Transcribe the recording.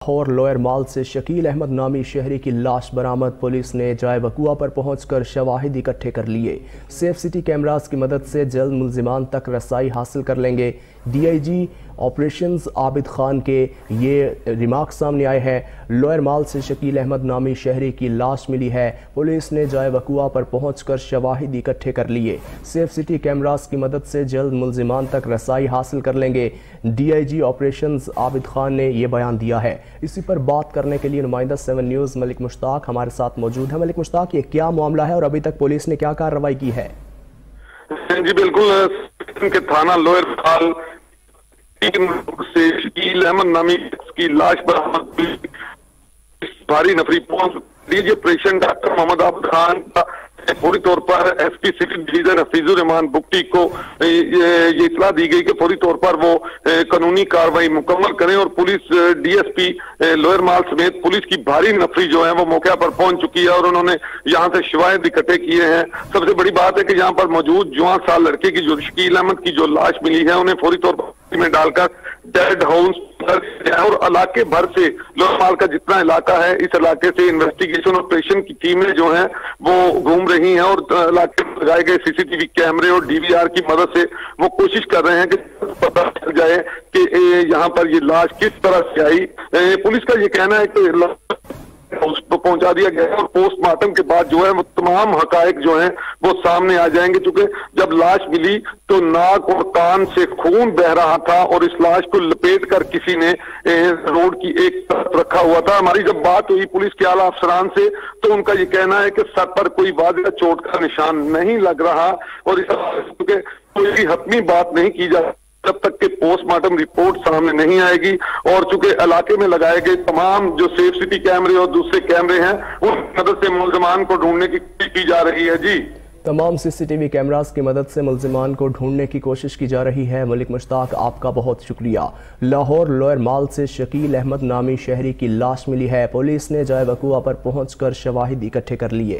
اور لوئر مال سے شکیل احمد نامی شہری کی لاش برآمد۔ پولیس نے جائے وقوع پر پہنچ کر شواہد اکٹھے کر لیے۔ سیف سٹی کیمراز کی مدد سے جلد ملزمان تک رسائی حاصل کر لیں گے۔ D I G operations Abid Khan کے یہ ریمارک سامنے آئے ہیں۔ لوئر مال سے شکیل احمد نامی شہری کی لاش ملی ہے۔ پولیس نے جائے وقوع پر پہنچ کر شواہد اکٹھے کر لیے۔ سیف سٹی کیمراز کی مدد سے جلد ملزمان تک رسائی حاصل کر لیں گے۔ D I G operations Abid Khan نے یہ بیان دیا ہے۔ اسی پر بات کرنے کے لیے نمائندہ 7 نیوز ملک مشتاق ہمارے ساتھ موجود ہے۔ ملک مشتاق، یہ کیا معاملہ ہے اور ابھی تک پولیس نے کیا کارروائی کی ہے؟ جی بالکل، کہ تھانہ لوئر مال سے شکیل احمد نامی کی لاش برآمد بھاری نفری پہنچ D G operation doctor Muhammad Abid Khan کا فوری طور پر S P city division Hafeez ur-Rehman Bugti کو یہ اطلاع دی گئی کہ فوری طور پر وہ قانونی کارروائی مکمل کریں، اور police D S P lower mall سمیت پولیس کی بھاری نفری جو ہے وہ موقع پر پہنچ چکی ہے اور انہوں نے یہاں سے شواہد اکٹھے کیے ہیں۔ سب سے بڑی بات ہے کہ یہاں پر موجود جوان سال لڑکے کی جو شکیل احمد کی جو لاش ملی ہے انہیں فوری طور پر میں ڈال کر ڈیڈ ہاؤس اور علاقے بھر سے لوئر مال کا جتنا علاقہ ہے اس علاقے سے انویسٹیگیشن آپریشن کی ٹیمیں جو ہیں وہ گھوم رہی ہیں، اور علاقے میں لگائے گئے سی سی ٹی وی کیمرے اور ڈی وی آر کی مدد سے وہ کوشش کر رہے ہیں کہ پتہ چل جائے کہ یہاں پر یہ لاش کس طرح سے آئی۔ پولیس کا یہ کہنا ہے کہ اس کو پہنچا دیا گیا ہے اور پوسٹ مارٹم کے بعد جو ہے وہ تمام حقائق جو ہیں وہ سامنے آ جائیں گے، چونکہ جب لاش ملی تو ناک اور کان سے خون بہ رہا تھا اور اس لاش کو لپیٹ کر کسی نے روڈ کی ایک طرف رکھا ہوا تھا۔ ہماری جب بات ہوئی پولیس کے اعلیٰ افسران سے تو ان کا یہ کہنا ہے کہ سر پر کوئی واضح چوٹ کا نشان نہیں لگ رہا، اور اس کیونکہ کوئی حتمی بات نہیں کی جا جب تک کہ پوسٹ مارٹم رپورٹ سامنے نہیں آئے گی، اور چونکہ علاقے میں لگائے گئے تمام جو سیف سٹی کیمرے اور دوسرے کیمرے ہیں ان کی مدد سے ملزمان کو ڈھونڈنے کی کوشش کی جا رہی ہے۔ جی تمام سی سی ٹی وی کیمراز کی مدد سے ملزمان کو ڈھونڈنے کی کوشش کی جا رہی ہے۔ ملک مشتاق، آپ کا بہت شکریہ۔ لاہور لوئر مال سے شکیل احمد نامی شہری کی لاش ملی ہے۔ پولیس نے جائے وقوع پر پہنچ کر شواہد اکٹھے کر لیے۔